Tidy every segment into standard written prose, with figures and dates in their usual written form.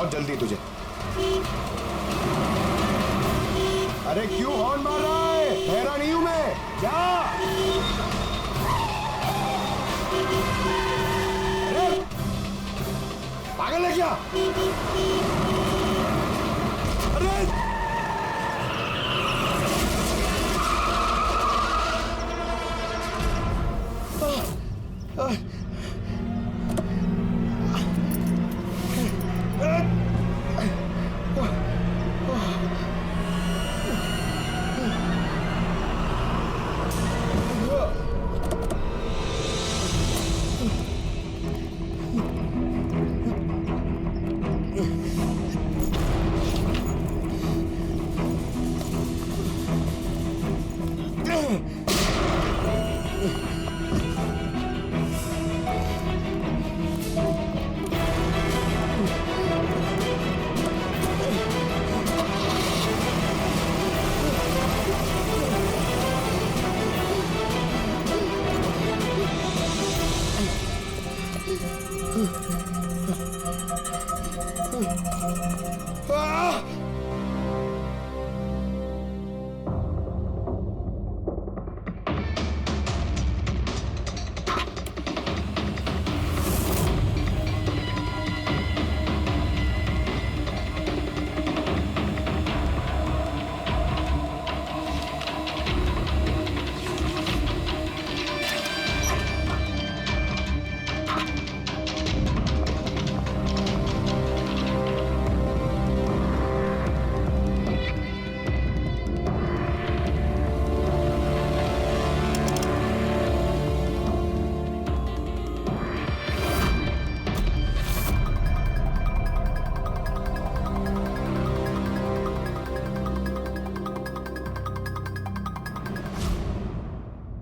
बहुत जल्दी तुझे। अरे क्यों हॉर्न मार रहा है? ठहरा नहीं हूं मैं, क्या? अरे पागल है क्या? अरे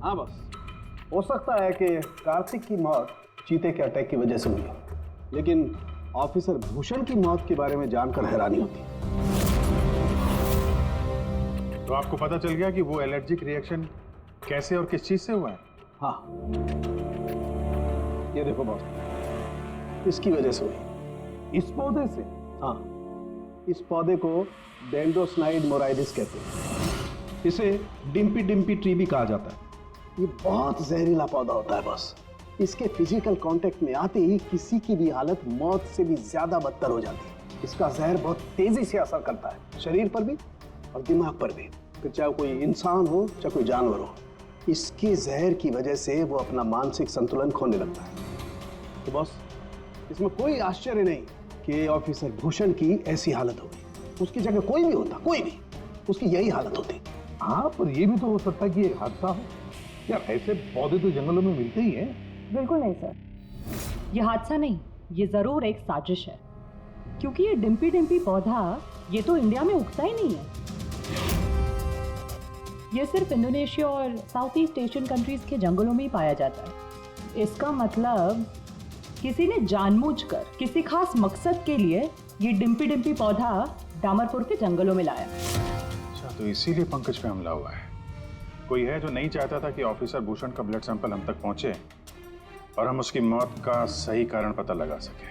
हाँ बस, हो सकता है कि कार्तिक की मौत चीते के अटैक की वजह से हुई, लेकिन ऑफिसर भूषण की मौत के बारे में जानकर हैरानी होती। तो आपको पता चल गया कि वो एलर्जिक रिएक्शन कैसे और किस चीज से हुआ है? हाँ, ये देखो बॉस, इसकी वजह से हुई। इस पौधे से? हाँ, इस पौधे को डेंड्रोसाइड मोराइडिस कहते हैं। इसे डिम्पी डिम्पी ट्री भी कहा जाता है। ये बहुत जहरीला पौधा होता है बॉस। इसके फिजिकल कांटेक्ट में आते ही किसी की भी हालत मौत से भी ज्यादा बदतर हो जाती है। इसका जहर बहुत तेजी से असर करता है, शरीर पर भी और दिमाग पर भी, फिर चाहे कोई इंसान हो चाहे कोई जानवर हो। इसके जहर की वजह से वो अपना मानसिक संतुलन खोने लगता है। तो बॉस, इसमें कोई आश्चर्य नहीं कि ऑफिसर भूषण की ऐसी हालत हो गई। उसकी जगह कोई भी होता, कोई भी, उसकी यही हालत होती। हाँ, पर ये भी तो हो सकता है कि एक हादसा हो। यार, ऐसे पौधे तो जंगलों में मिलते ही हैं। बिल्कुल नहीं सर, ये हादसा नहीं, ये जरूर एक साजिश है, क्योंकि ये डिम्पी डिम्पी पौधा ये तो इंडिया में उगता ही नहीं है। ये सिर्फ इंडोनेशिया और साउथ ईस्ट एशियन कंट्रीज के जंगलों में ही पाया जाता है। इसका मतलब किसी ने जानबूझकर किसी खास मकसद के लिए ये डिम्पी डिम्पी पौधा डामरपुर के जंगलों में लाया। अच्छा, तो इसीलिए पंकज पे हमला हुआ है। कोई है जो नहीं चाहता था कि ऑफिसर भूषण का ब्लड सैंपल हम तक पहुंचे और हम उसकी मौत का सही कारण पता लगा सके।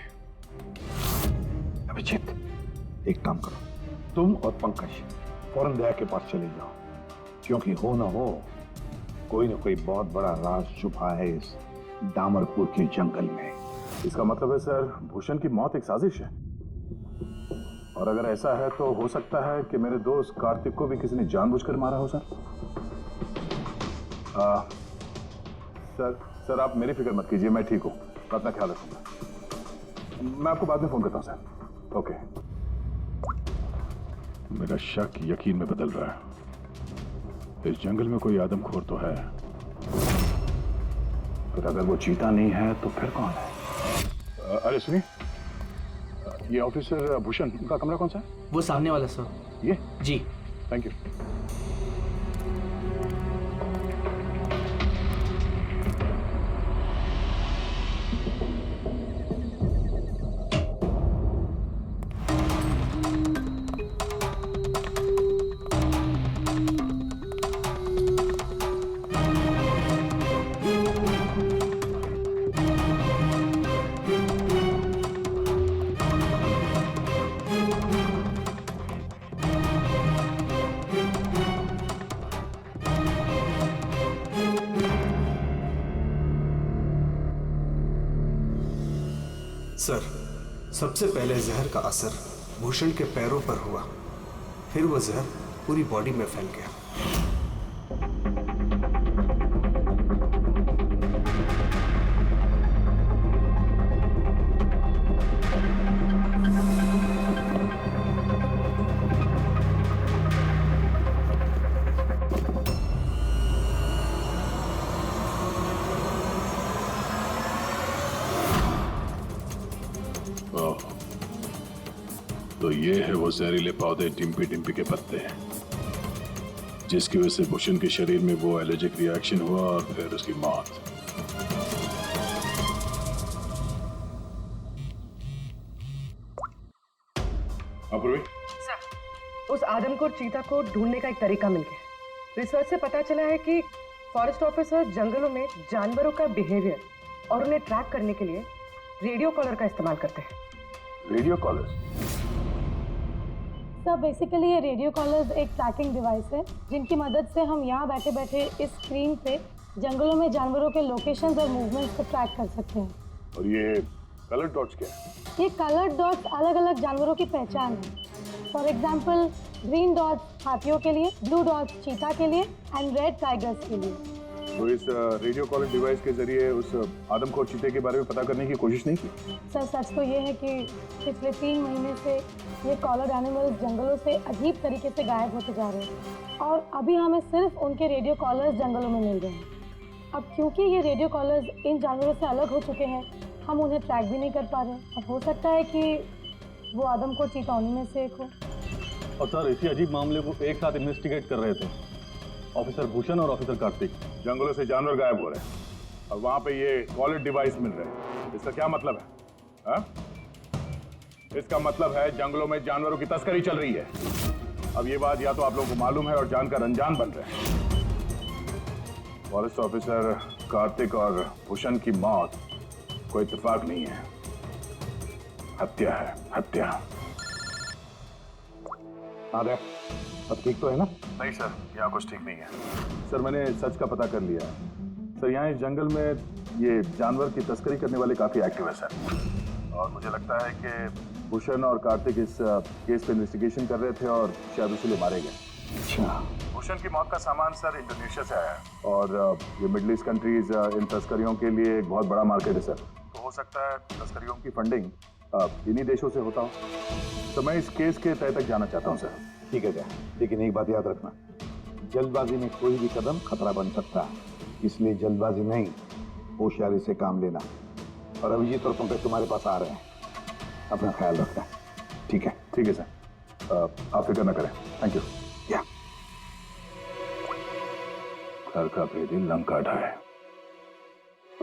अभिजीत, एक काम करो, तुम और पंकज फौरन दया के पास चले जाओ, क्योंकि हो ना हो कोई ना कोई बहुत बड़ा राज छुपा है इस डामरपुर के जंगल में। इसका मतलब है सर, भूषण की मौत एक साजिश है, और अगर ऐसा है तो हो सकता है कि मेरे दोस्त कार्तिक को भी किसी ने जानबूझकर मारा हो। सर आप मेरी फिक्र मत कीजिए, मैं ठीक हूँ, मैं अपना ख्याल रखूंगा। मैं आपको बाद में फोन करता हूँ सर। ओके। मेरा शक यकीन में बदल रहा है। इस जंगल में कोई आदमखोर तो है, फिर अगर वो चीता नहीं है तो फिर कौन है? अरे सुनिए, ये ऑफिसर भूषण का कमरा कौन सा है? वो सामने वाला सर। ये? जी, थैंक यू। सर, सबसे पहले जहर का असर भूषण के पैरों पर हुआ, फिर वो जहर पूरी बॉडी में फैल गया। तो ये है वो जहरीले पौधे डिम्पी डिम्पी के पत्ते, जिसकी वजह से भूषण के शरीर में वो एलर्जिक रिएक्शन हुआ और फिर उसकी मौत। अपूर्वी, सर, उस आदमखोर चीता को ढूंढने का एक तरीका मिल गया। रिसर्च से पता चला है कि फॉरेस्ट ऑफिसर जंगलों में जानवरों का बिहेवियर और उन्हें ट्रैक करने के लिए रेडियो कॉलर का इस्तेमाल करते हैं। Radio collars? सर, बेसिकली ये रेडियो कॉलर्स एक ट्रैकिंग डिवाइस है जिनकी मदद से हम यहाँ बैठे बैठे इस स्क्रीन पे जंगलों में जानवरों के लोकेशंस और मूवमेंट्स को ट्रैक कर सकते हैं। और ये कलर डॉट्स क्या है? ये कलर डॉट्स अलग अलग जानवरों की पहचान है। फॉर एग्जाम्पल, ग्रीन डॉट्स हाथियों के लिए, ब्लू डॉट्स चीता के लिए एंड रेड टाइगर्स के लिए। तो इस रेडियो कॉलर डिवाइस के जरिए उस आदमखोर चीते के बारे में पता करने की कोशिश नहीं की? सर, सच तो ये है कि पिछले 3 महीने से ये कॉलर एनिमल्स जंगलों से अजीब तरीके से गायब होते जा रहे हैं और अभी हमें सिर्फ उनके रेडियो कॉलर्स जंगलों में मिल रहे हैं। अब क्योंकि ये रेडियो कॉलर्स इन जानवरों से अलग हो चुके हैं, हम उन्हें ट्रैक भी नहीं कर पा रहे। अब हो सकता है कि वो आदमखोर चीता उन्हीं में से एक हो। और सर, इसी अजीब मामले को एक साथ इन्वेस्टिगेट कर रहे थे ऑफिसर भूषण और ऑफिसर कार्तिक। जंगलों से जानवर गायब हो रहे हैं और वहां पे ये कॉलर डिवाइस मिल रहे हैं। इसका क्या मतलब है? हा? इसका मतलब है जंगलों में जानवरों की तस्करी चल रही है। अब ये बात या तो आप लोगों को मालूम है और जानकर अनजान बन रहे हैं। फॉरेस्ट ऑफिसर कार्तिक और भूषण की मौत कोई इत्तेफाक नहीं है, हत्या है, हत्या। अरे, अब ठीक तो है ना? नहीं सर, यहाँ कुछ ठीक नहीं है। सर, मैंने सच का पता कर लिया है। सर, यहाँ इस जंगल में ये जानवर की तस्करी करने वाले काफी एक्टिव है सर। और मुझे लगता है कि भूषण और कार्तिक इस केस पे इन्वेस्टिगेशन कर रहे थे और शायद इसीलिए मारे गए। अच्छा। भूषण की मौत का सामान सर इंडोनेशिया से आया है और ये मिडिल ईस्ट कंट्रीज इन तस्करियों के लिए एक बहुत बड़ा मार्केट है सर। तो हो सकता है तस्करियों की फंडिंग इन्हीं देशों से होता हो। तो मैं इस केस के तह तक जाना चाहता हूँ सर। ठीक है, लेकिन एक बात याद रखना, जल्दबाजी में कोई भी कदम खतरा बन सकता है, इसलिए जल्दबाजी नहीं, होशियारी से काम लेना। और अभिजीत और पंकज तुम्हारे पास आ रहे हैं, अपना ख्याल रखना। ठीक है? ठीक है सर, आप फिक्र न करें। Thank you. या घर का भेदी लंका ढाए,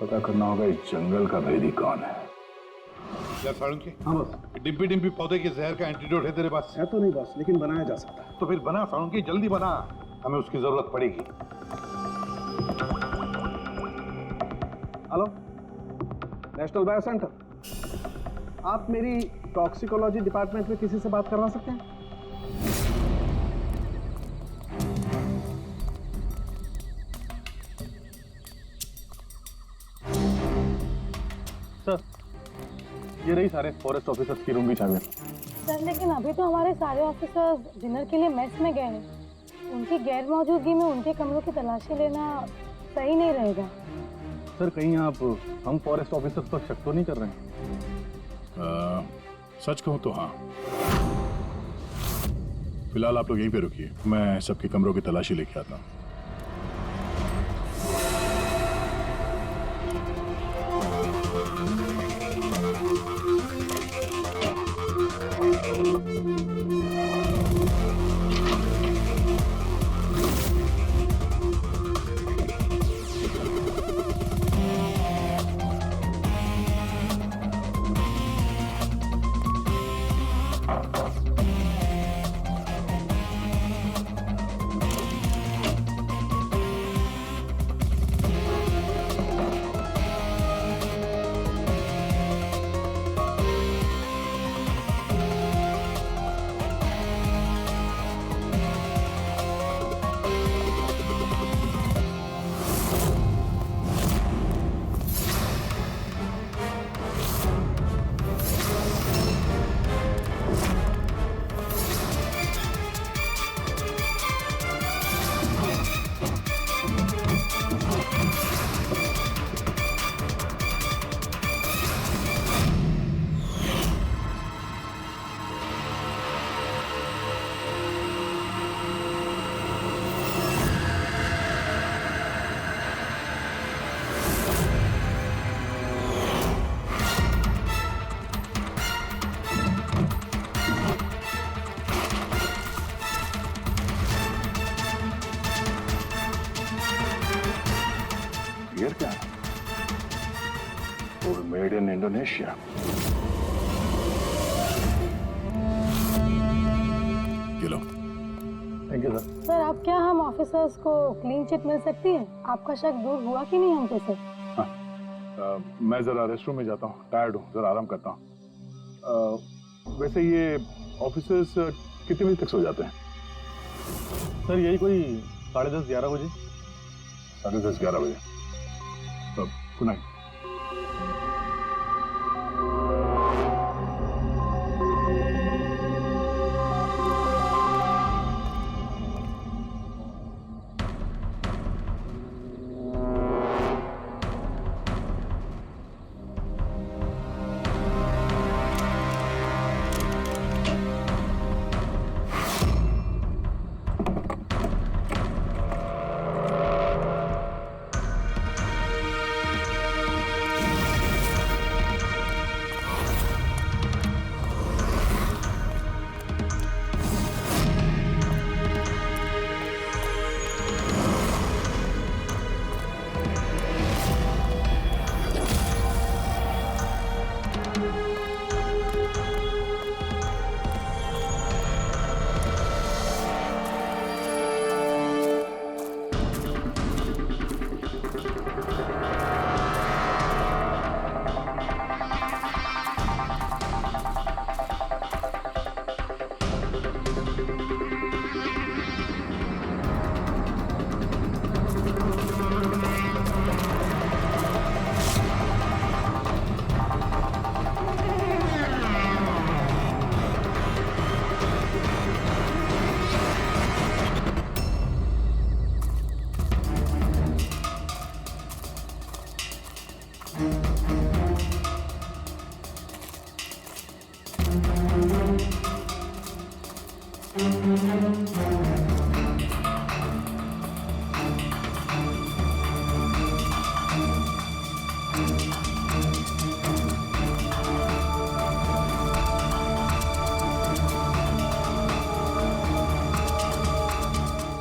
पता करना होगा इस जंगल का भेदी कौन है। क्या साळुंके? हाँ बस। डिम्पी डिम्पी पौधे के जहर का एंटीडोट है तेरे पास? है तो नहीं बस, लेकिन बनाया जा सकता है। तो फिर बना साळुंके, जल्दी बना, हमें उसकी जरूरत पड़ेगी। हेलो, नेशनल बायो सेंटर, आप मेरी टॉक्सिकोलॉजी डिपार्टमेंट में किसी से बात करवा सकते हैं? सर, ये रही सारे फॉरेस्ट ऑफिसर्स की रूम की चाबियां। सर, लेकिन अभी तो हमारे सारे ऑफिसर्स डिनर के लिए मेस में गए हैं। उनकी गैर मौजूदगी में उनके कमरों की तलाशी लेना सही नहीं रहेगा। सर, कहीं आप हम फॉरेस्ट ऑफिसर्स पर शक तो नहीं कर रहे हैं? सच कहूं तो हाँ। फिलहाल आप लोग यहीं पे रुकिए, मैं सबके कमरों की तलाशी लेके आता हूँ। इंडोनेशिया। ये लो। Thank you sir. सर अब क्या हम ऑफिसर्स को क्लीन चिट मिल सकती है? आपका शक दूर हुआ कि नहीं हमसे सर? मैं जरा रेस्टरूम में जाता हूँ, टायर्ड हूँ, जरा आराम करता हूँ। वैसे ये ऑफिसर्स कितने बजे तक सो जाते हैं? सर यही कोई 10:30-11 बजे। 10:30-11 बजे। Good night.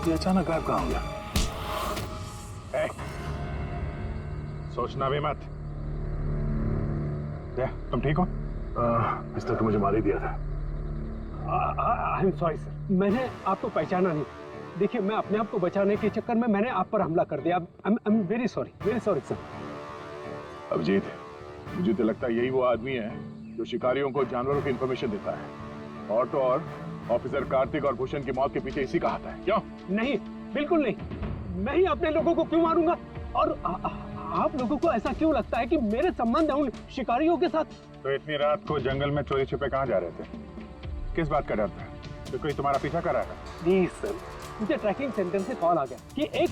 ये अचानक गायब कहाँ हो गया? सोचना भी मत। तुम ठीक हो? इसने तो मुझे मार ही दिया था। आई एम सॉरी सर, मैंने आपको पहचाना नहीं। देखिए मैं अपने आप को बचाने के चक्कर में मैंने आप पर हमला कर दिया। I am very sorry sir. Abhijit, मुझे तो लगता है यही वो आदमी है जो शिकारियों को जानवरों की इंफॉर्मेशन देता है। और तो और ऑफिसर कार्तिक और भूषण की मौत के पीछे इसी का हाथ है। क्यों? नहीं, बिल्कुल नहीं। मैं ही अपने लोगों को क्यों मारूंगा? और आप लोगों को ऐसा क्यों लगता है कि मेरे संबंध है उन शिकारियों के साथ? तो इतनी रात को जंगल में चोरी छिपे कहाँ जा रहे थे? किस बात का डर था? तो कोई तुम्हारा पीछा कर रहा था? प्लीज सर, मुझे ट्रैकिंग सेंटर से कॉल आ गया कि एक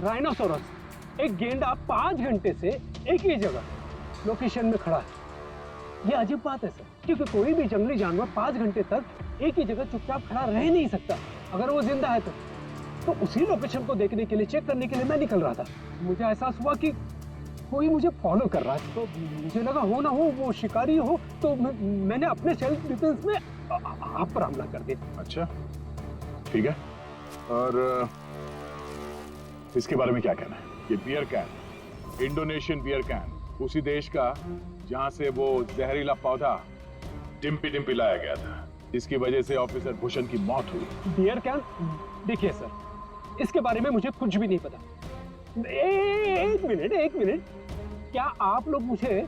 राइनोसोरस, एक गेंडा 5 घंटे से एक ही जगह लोकेशन में खड़ा है। ये अजीब बात है सर, क्योंकि कोई भी जंगली जानवर 5 घंटे तक एक ही जगह चुपचाप खड़ा रह नहीं सकता अगर वो जिंदा है तो उसी लोकेशन को देखने के लिए, चेक करने के लिए मैं निकल रहा था। मुझे एहसास हुआ कि कोई मुझे फॉलो कर रहा है, तो मुझे लगा हो ना हो वो शिकारी हो, तो मैंने अपने सेल्फ डिफेंस में आप पर हमला कर दिया। अच्छा, ठीक है। और इसके बारे में क्या कहना है? ये beer can, Indonesian beer can, उसी देश का जहां से वो जहरीला पौधा डिम्पी डिम्पी लाया गया था, जिसकी वजह से ऑफिसर भूषण की मौत हुई। Beer can? देखिए सर, इसके बारे में मुझे कुछ भी नहीं पता। एक मिनट, क्या आप लोग मुझे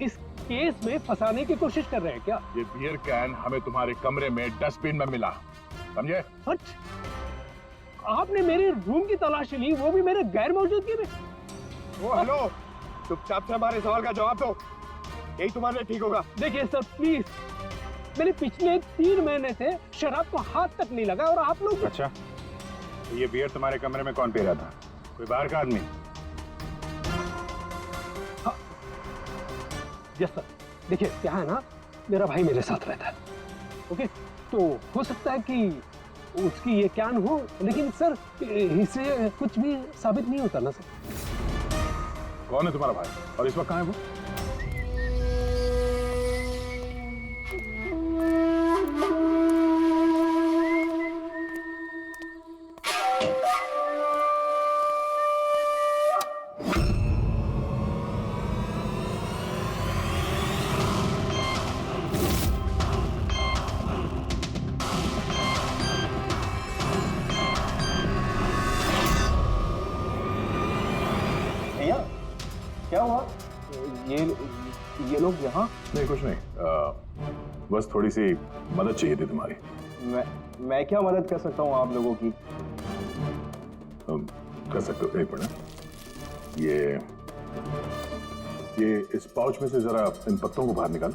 इस केस में फंसाने की कोशिश कर रहे हैं क्या? ये बियर कैन हमें तुम्हारे कमरे में डस्टबिन में मिला, समझे? आपने मेरे रूम की तलाशी ली, वो भी मेरे गैर मौजूदगी में। ओ हेलो, चुपचाप से हमारे सवाल का जवाब दो, यही तुम्हारे लिए ठीक होगा। देखिए सर प्लीज, मैंने पिछले 3 महीने से शराब को हाथ तक नहीं लगा और आप लोग। अच्छा, ये बियर तुम्हारे कमरे में कौन पी रहा था? कोई बाहर का आदमी? यस सर, देखिए क्या है ना, मेरा भाई मेरे साथ रहता है, ओके, तो हो सकता है कि उसकी ये कैन हो, लेकिन सर इससे कुछ भी साबित नहीं होता ना सर। कौन है तुम्हारा भाई और इस वक्त कहाँ है वो? ये लोग यहाँ? नहीं कुछ नहीं, बस थोड़ी सी मदद चाहिए थी तुम्हारी। मैं क्या मदद कर सकता हूँ आप लोगों की? कर सकते हो, एक मिनट। ये इस पाउच में से जरा इन पत्तों को बाहर निकालो।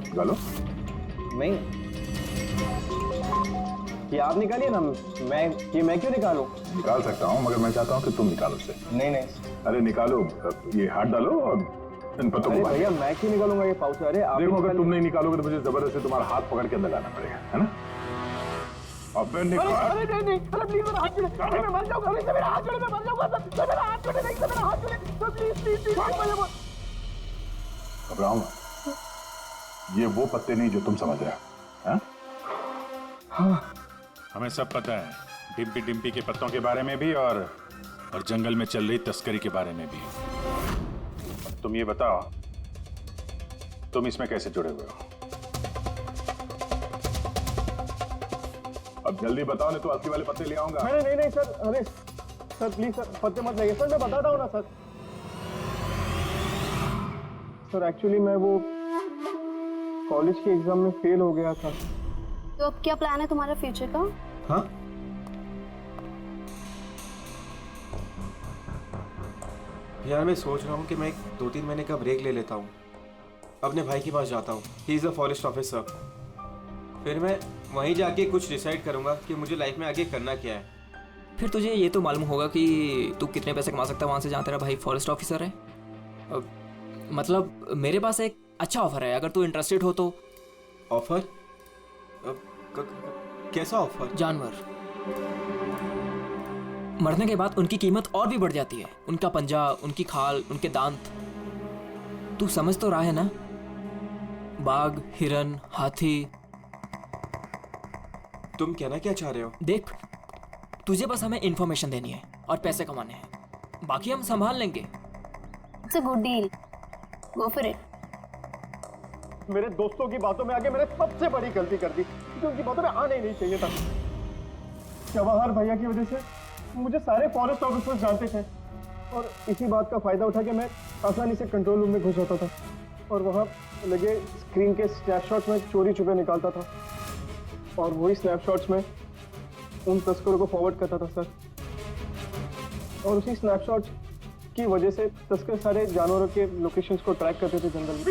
निकालो। नहीं, ये आप निकालिए ना, मैं क्यों निकालूं? निकाल सकता हूँ मगर मैं चाहता हूँ कि तुम निकालो इसे। नहीं। अरे निकालो, ये हाथ डालो और इन पत्तों को। भैया मैं क्यों निकालूंगा ये पाउच? अरे आप देखो, अगर तुम नहीं निकालोगे तो मुझे जबरदस्ती तुम्हारा हाथ पकड़ के अंदर लाना पड़ेगा, है ना? अबे निकाल। अरे नहीं, अरे प्लीज मेरा हाथ छोड़े, मैं मर जाऊंगा, अरे मेरा हाथ छोड़े, मैं मर जाऊंगा सर, मेरा हाथ छोड़े, नहीं मेरा हाथ छोड़े, प्लीज। घबराओ मत, ये वो पत्ते नहीं जो तुम समझ रहे हो, हैं? हमें सब पता है, डिम्पी डिम्पी के पत्तों के बारे में भी और जंगल में चल रही तस्करी के बारे में भी। तुम ये बताओ, तुम इसमें कैसे जुड़े हुए हो? अब जल्दी बताओ, नहीं तो असली वाले पत्ते ले आऊंगा। नहीं सर, अरे सर प्लीज सर, पत्ते मत लगाइए सर, मैं बताता हूँ ना सर। सर एक्चुअली मैं वो कॉलेज के एग्जाम में फेल हो गया था। तो अब क्या प्लान है तुम्हारा फ्यूचर का? हाँ, यार मैं सोच रहा हूँ कि मैं 2-3 महीने का ब्रेक ले लेता हूँ, अपने भाई के पास जाता हूँ, he is a forest officer. फिर मैं वहीं जाके कुछ डिसाइड करूँगा कि मुझे लाइफ में आगे करना क्या है। फिर तुझे ये तो मालूम होगा कि तू कितने पैसे कमा सकता है वहाँ से जहाँ तेरा भाई फॉरेस्ट ऑफिसर है। मतलब मेरे पास एक अच्छा ऑफर है, अगर तू इंटरेस्टेड हो तो। ऑफर? कैसा ऑफर? जानवर। मरने के बाद उनकी कीमत और भी बढ़ जाती है, उनका पंजा, उनकी खाल, उनके दांत। तू समझ तो रहा है ना? बाघ, हिरन, हाथी। तुम कहना क्या चाह रहे हो? देख, तुझे बस हमें इंफॉर्मेशन देनी है और पैसे कमाने हैं, बाकी हम संभाल लेंगे। It's a good deal, go for it. मेरे दोस्तों की बातों में आगे मैंने सबसे बड़ी गलती कर दी, क्योंकि उनकी बातों में आना ही नहीं चाहिए था। जवाहर भैया की वजह से मुझे सारे फॉरेस्ट ऑफिसर्स जानते थे और इसी बात का फायदा उठा के मैं आसानी से कंट्रोल रूम में घुस जाता था और वहाँ लगे स्क्रीन के स्नैपशॉट्स में चोरी छुपे निकालता था और वही स्नैपशॉट्स में उन तस्करों को फॉरवर्ड करता था सर। और उसी स्नैपशॉट्स की वजह से तस्कर सारे जानवरों के लोकेशंस को ट्रैक करते थे जंगल में।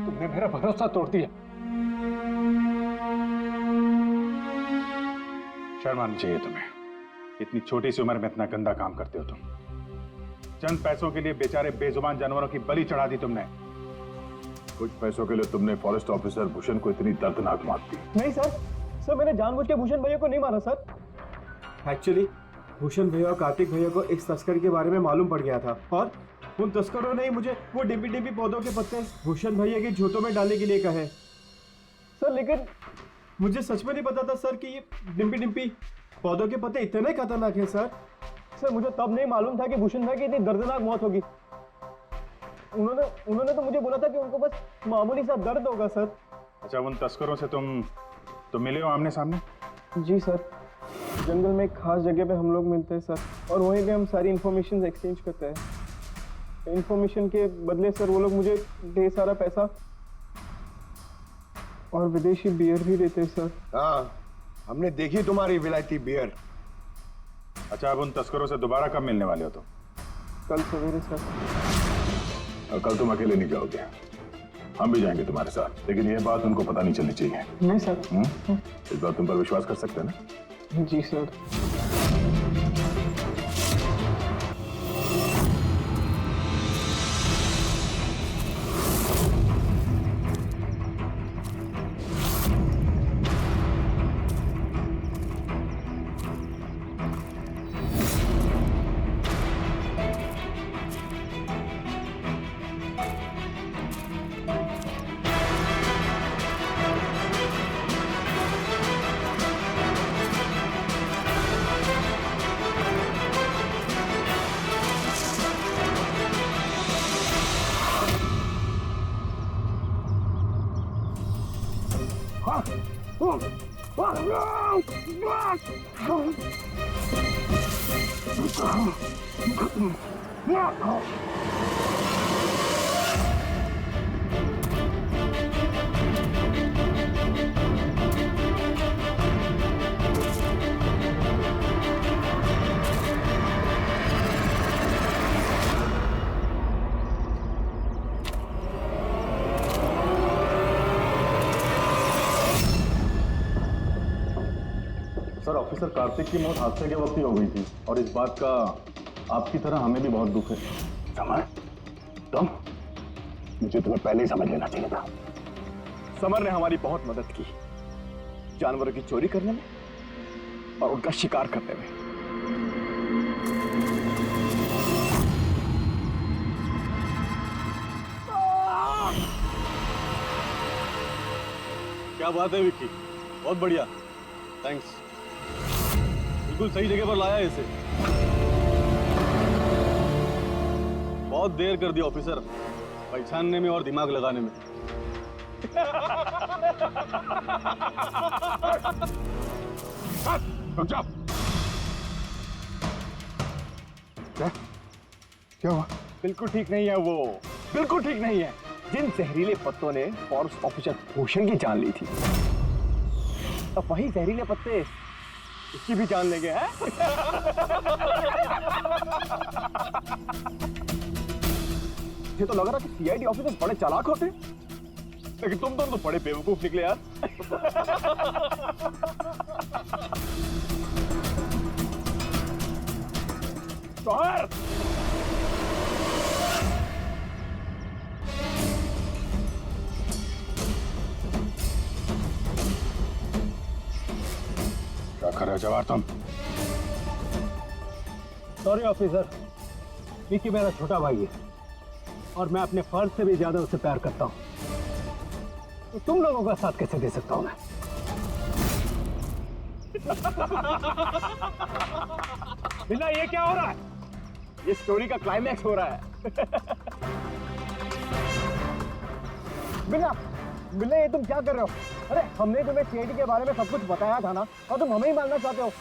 तुमने मेरा भरोसा तोड़ दिया। शर्म आनी चाहिए तुम्हें, इतनी छोटी सी उम्र में इतना गंदा काम करते हो तुम। चंद पैसों के लिए बेचारे बेजुबान जानवरों की बलि चढ़ा दी तुमने। कुछ पैसों के लिए तुमने फॉरेस्ट ऑफिसर भूषण को इतनी दर्दनाक मौत दी। नहीं सर मैंने जानबूझ के भूषण भैया को नहीं मारा सर। एक्चुअली भूषण भैया और कार्तिक भैया को इस तस्कर के बारे में मालूम पड़ गया था और उन तस्करों ने मुझे वो डिम्पी पौधों के पत्ते भूषण भैया के जूतों में डालने के लिए कहे सर। लेकिन मुझे सच में नहीं पता था सर कि ये डिम्पी पौधों के पत्ते इतने खतरनाक हैं सर। मुझे तब नहीं मालूम था कि भूषण भाई की इतनी दर्दनाक मौत होगी। उन्होंने तो मुझे बोला था कि उनको बस मामूली सा दर्द होगा सर। अच्छा, उन तस्करों से तुम मिले हो आमने सामने? जी सर, जंगल में एक खास जगह पे हम लोग मिलते हैं सर और वहीं पे हम सारी इन्फॉर्मेशन एक्सचेंज करते हैं। इन्फॉर्मेशन के बदले सर वो लोग मुझे ढेर सारा पैसा और विदेशी बियर भी देते हैं सर। हाँ, हमने देखी तुम्हारी विलायती बियर। अच्छा, अब उन तस्करों से दोबारा कब मिलने वाले हो तुम? कल सवेरे सर। और कल तुम अकेले नहीं जाओगे, हम भी जाएंगे तुम्हारे साथ, लेकिन ये बात उनको पता नहीं चलनी चाहिए। नहीं सर। इस बात तुम पर विश्वास कर सकते हैं ना? जी सर। सर, ऑफिसर कार्तिक की मौत हादसे के वक्त ही हो गई थी और इस बात का आपकी तरह हमें भी बहुत दुख है। समर, तुम, मुझे तुम्हें पहले ही समझ लेना चाहिए था। समर ने हमारी बहुत मदद की, जानवरों की चोरी करने में और उनका शिकार करने में। क्या बात है विक्की, बहुत बढ़िया, थैंक्स। बिल्कुल सही जगह पर लाया है इसे। बहुत देर कर दिया ऑफिसर, पहचानने में और दिमाग लगाने में। रुक जाओ। क्या हुआ? बिल्कुल ठीक नहीं है वो, बिल्कुल ठीक नहीं है। जिन जहरीले पत्तों ने फॉरेस्ट ऑफिसर भूषण की जान ली थी, अब वही जहरीले पत्ते इसकी भी जान लेंगे, हैं? ये तो लग रहा कि सीआईडी ऑफिसर बड़े चालाक होते, लेकिन तुम दोनों तो बड़े बेवकूफ निकले यार। बाहर! क्या कर रहे हो जवाहर तुम? सॉरी ऑफिसर, विकी मेरा छोटा भाई है और मैं अपने फर्ज से भी ज्यादा उसे प्यार करता हूं, तो तुम लोगों का साथ कैसे दे सकता हूं मैं? बिना ये क्या हो रहा है? ये स्टोरी का क्लाइमैक्स हो रहा है। बिना बिना ये तुम क्या कर रहे हो? अरे हमने तुम्हें सीआईडी के बारे में सब कुछ बताया था ना, और तुम हमें ही मारना चाहते हो।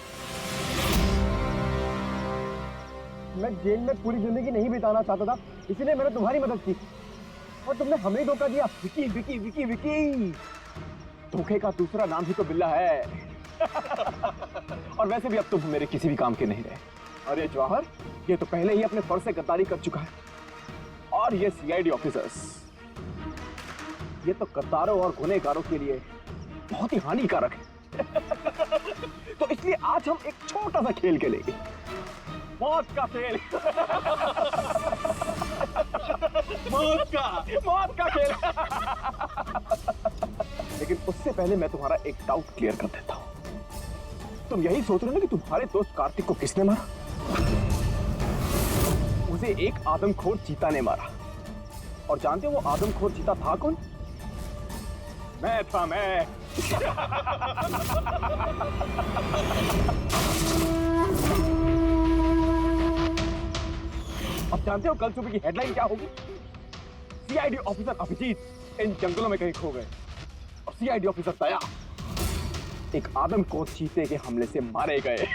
मैं जेल में पूरी जिंदगी नहीं बिताना चाहता था, इसीलिए मैंने तुम्हारी मदद की, और तुमने हमें ही धोखा दिया। विकी विकी विकी विकी, धोखे का दूसरा नाम ही तो बिल्ला है। और वैसे भी अब तुम मेरे किसी भी काम के नहीं रहे। अरे जवाहर, ये तो पहले ही अपने फर्ज से गद्दारी कर चुका है, और ये सीआईडी ऑफिसर्स, ये तो गद्दारों और गुनहगारों के लिए बहुत ही हानिकारक है। तो इसलिए आज हम एक छोटा सा खेल खेलेंगे, मौत का खेल। मौत का खेल। लेकिन उससे पहले मैं तुम्हारा एक डाउट क्लियर कर देता हूं। तुम यही सोच रहे हो ना कि तुम्हारे दोस्त कार्तिक को किसने मारा? उसे एक आदमखोर चीता ने मारा, और जानते हो वो आदमखोर चीता था कौन? मैं था, मैं। अब जानते हो कल सुबह की हेडलाइन क्या होगी? सीआईडी ऑफिसर अभिजीत इन जंगलों में कहीं खो गए, और सीआईडी ऑफिसर दया एक आदमखोर चीते के हमले से मारे गए।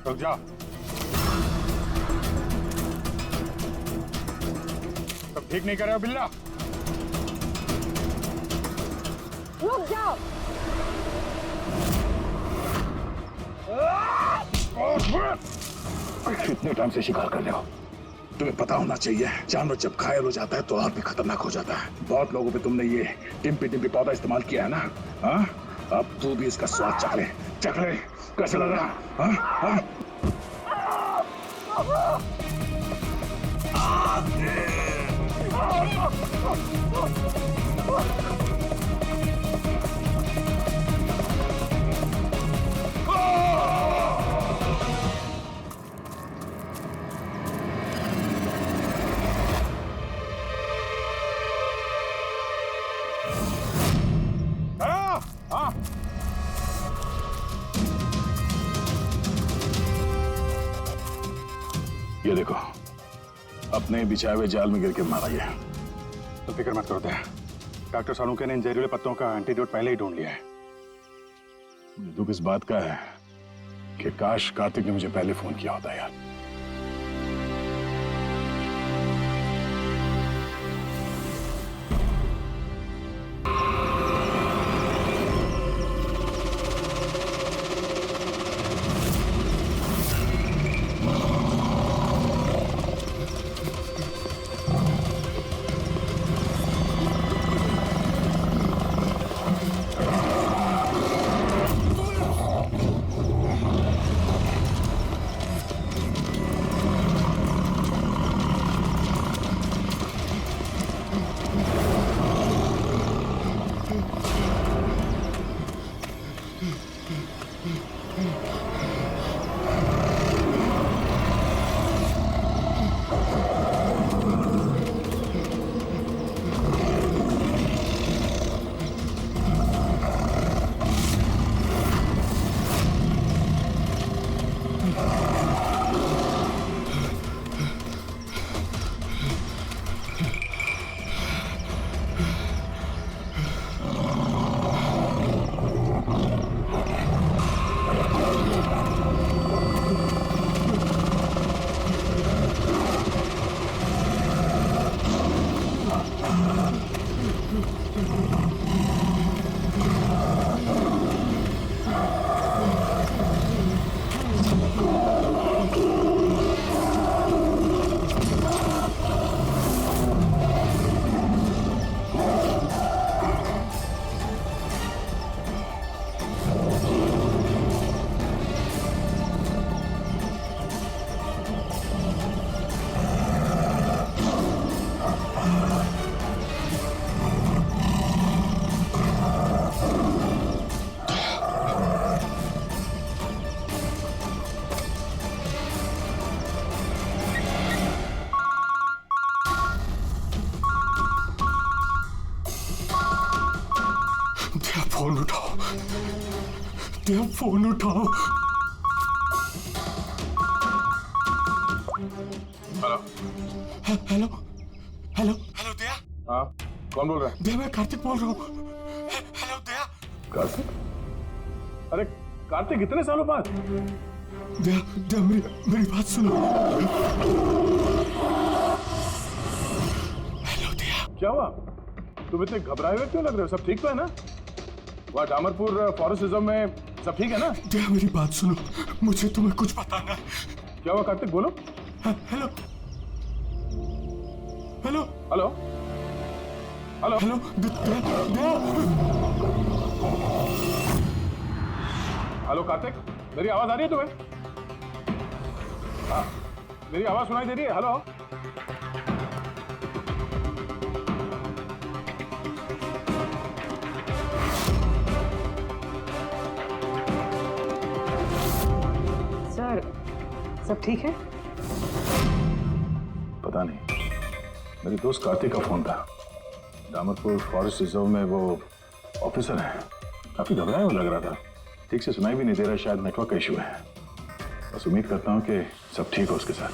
रुक जाओ। तुम ठीक नहीं कर रहे हो बिल्ला? रुक जाओ। कितने टाइम से शिकार कर रहे हो? तुम्हें पता होना चाहिए, जानवर जब घायल हो जाता है तो और भी खतरनाक हो जाता है। बहुत लोगों पे तुमने ये डिम्पी डिम्पी पौधा इस्तेमाल किया है ना? हाँ, अब तू भी इसका स्वाद चख ले। चख ले, कैसा लग रहा? हाँ हाँ। ये देखो, अपने बिछाए हुए जाल में गिर के मारा गया। तो फिक्र मत करो दया, डॉक्टर सालुंके ने इन जहरीले पत्तों का एंटीडोट पहले ही ढूंढ लिया है। मुझे दुख इस बात का है कि काश कार्तिक ने मुझे पहले फोन किया होता यार। फोन उठाओ, दया फोन उठाओ। हेलो हेलो हेलो हेलो दया। हाँ, कौन बोल रहा है? दया, मैं कार्तिक बोल रहा हूँ। हेलो दया। कार्तिक? अरे कार्तिक, इतने सालों बाद? दया दया, मेरी बात सुनो। हेलो दया। क्या हुआ? तुम इतने घबराए हुए क्यों लग रहे हो? सब ठीक तो है ना? वहाँ डामरपुर फॉरेस्ट रिजर्व में सब ठीक है ना? दया, मेरी बात सुनो, मुझे तुम्हें कुछ बताना है। क्या हुआ कार्तिक, बोलो। Hello hello hello hello hello Daya. Hello Kartik, मेरी आवाज आ रही है तुम्हें? हाँ, मेरी आवाज सुनाई दे रही है? हेलो सर, सब ठीक है? पता नहीं, मेरे दोस्त कार्तिक का फोन था। डामरपुर फॉरेस्ट रिजर्व में वो ऑफिसर है, काफी घबराया हुआ लग रहा था। ठीक से सुनाई भी नहीं दे रहा, शायद नेटवर्क का इशू है। बस उम्मीद करता हूँ कि सब ठीक हो उसके साथ।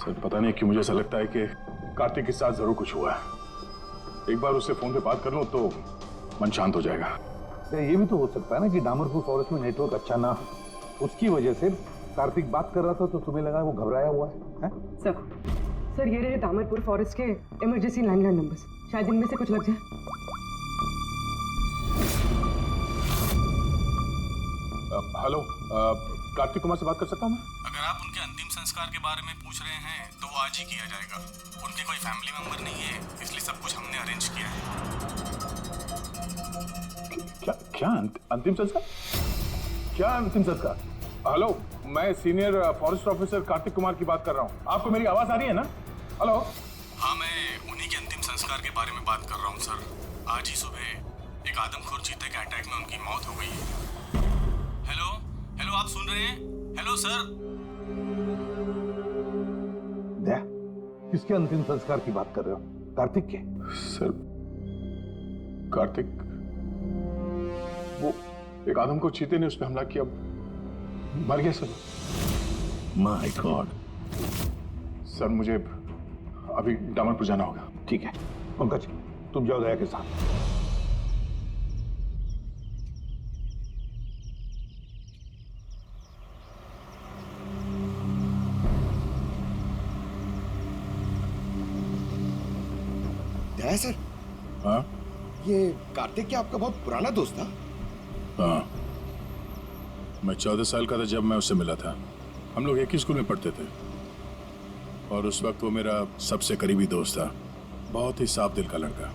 सर, पता नहीं क्यों मुझे ऐसा लगता है कि कार्तिक के साथ जरूर कुछ हुआ है। एक बार उससे फोन पे बात कर लूं तो मन शांत हो जाएगा। ये भी तो हो सकता है ना कि डामरपुर फॉरेस्ट में नेटवर्क अच्छा ना हो, उसकी वजह से कार्तिक बात कर रहा था तो तुम्हें लगा वो घबराया हुआ है? सर ये रहे डामरपुर फॉरेस्ट के इमरजेंसी लैंडलाइन नंबर्स, शायद इनमें से कुछ लग जाए। हेलो, कार्तिक कुमार से बात कर सकता हूँ मैं? अगर आप उनके अंतिम संस्कार के बारे में पूछ रहे हैं तो वो आज ही किया जाएगा। उनके कोई फैमिली मेंबर नहीं है, इसलिए सब कुछ हमने अरेंज किया है। क्या क्या अंतिम संस्कार? क्या अंतिम संस्कार? हेलो, मैं senior forest officer Kartik Kumar की बात कर रहा हूँ। आपको मेरी आवाज आ रही है ना? हेलो। हाँ, मैं उन्हीं के अंतिम संस्कार के बारे में बात कर रहा हूँ सर। आज ही सुबह एक आदमखोर चीते के अटैक में उनकी मौत हो गई है। हेलो हेलो, आप सुन रहे हैं? Hello sir. दया, किसके अंतिम संस्कार की बात कर रहे हो? कार्तिक के? सर, कार्तिक, वो एक आदमखोर चीते ने उस पर हमला किया, मर गया सर। My God. सर, मुझे अभी डामरपुर जाना होगा। ठीक है पंकज, तुम जाओ दया के साथ। दया सर। हाँ? ये कार्तिक क्या आपका बहुत पुराना दोस्त था? हाँ, मैं 14 साल का था जब मैं उससे मिला था। हम लोग एक ही स्कूल में पढ़ते थे और उस वक्त वो मेरा सबसे करीबी दोस्त था। बहुत ही साफ दिल का लड़का,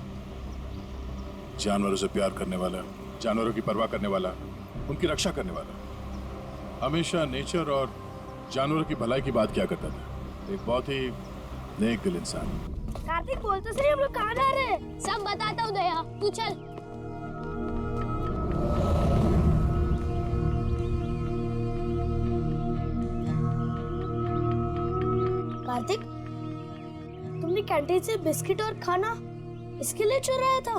जानवरों से प्यार करने वाला, जानवरों की परवाह करने वाला, उनकी रक्षा करने वाला, हमेशा नेचर और जानवरों की भलाई की बात किया करता था। एक बहुत ही नेक दिल इंसान। कार्तिक, बोल तो सही, हम लोग कहाँ जा रहे हैं? सब बताता हूँ दया, तू चल। कार्तिक, तुमने कैंटीन से बिस्किट और खाना इसके लिए चुराया था?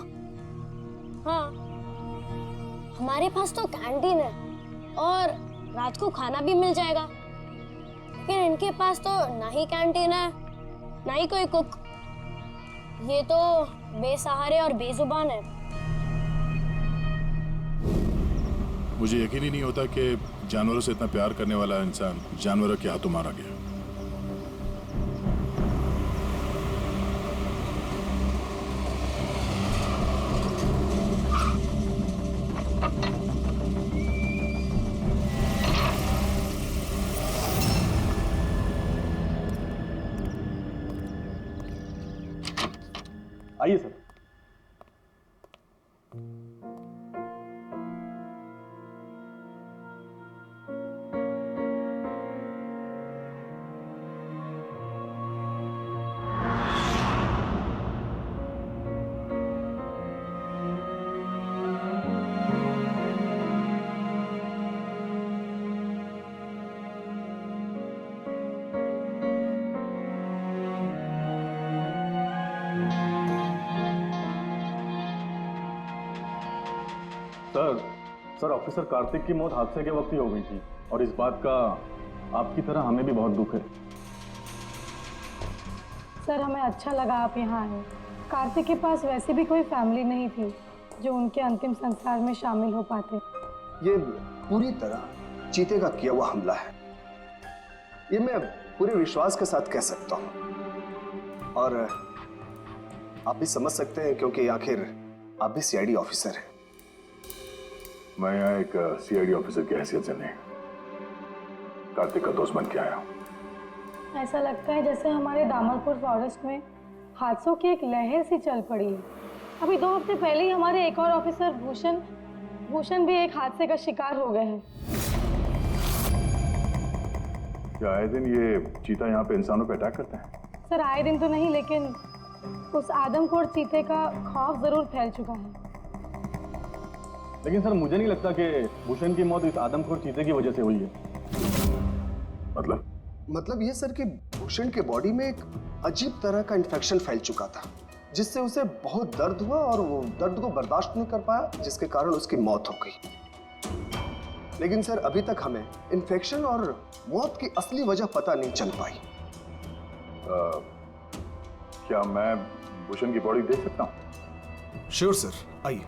हाँ, हमारे पास तो कैंटीन है और रात को खाना भी मिल जाएगा, लेकिन इनके पास तो ना ही कैंटीन है ना ही कोई कुक। ये तो बेसहारे और बेजुबान है। मुझे यकीन ही नहीं होता कि जानवरों से इतना प्यार करने वाला इंसान जानवरों के हाथों मारा गया। आइए सर। सर, ऑफिसर कार्तिक की मौत हादसे के वक्त ही हो गई थी और इस बात का आपकी तरह हमें भी बहुत दुख है। सर, हमें अच्छा लगा आप यहाँ आए। कार्तिक के पास वैसे भी कोई फैमिली नहीं थी जो उनके अंतिम संस्कार में शामिल हो पाते। ये पूरी तरह चीते का किया हुआ हमला है, ये मैं पूरे विश्वास के साथ कह सकता हूँ। और आप भी समझ सकते हैं क्योंकि आखिर आप भी सीआईडी ऑफिसर हैं। मैं यहाँ एक सीआईडी ऑफिसर की हैसियत से नहीं, कार्तिक का दोस्त बन के आया हूँ। ऐसा लगता है जैसे हमारे दामरपुर फॉरेस्ट में हादसों की एक लहर सी चल पड़ी है। अभी 2 हफ्ते पहले ही हमारे एक और ऑफिसर भूषण भी एक हादसे का शिकार हो गए हैं। क्या आए दिन ये चीता यहाँ पे इंसानों पे अटैक करते हैं? सर, आए दिन तो नहीं, लेकिन उस आदमखोर चीते का खौफ जरूर फैल चुका है। लेकिन सर, मुझे नहीं लगता कि भूषण की मौत इस आदमखोर चीते की वजह से हुई है। मतलब ये सर कि भूषण के बॉडी में एक अजीब तरह का इन्फेक्शन फैल चुका था, जिससे उसे बहुत दर्द हुआ और वो दर्द को बर्दाश्त नहीं कर पाया, जिसके कारण उसकी मौत हो गई। लेकिन सर, अभी तक हमें इन्फेक्शन और मौत की असली वजह पता नहीं चल पाई। क्या मैं भूषण की बॉडी देख सकता हूँ? श्योर सर, आइए।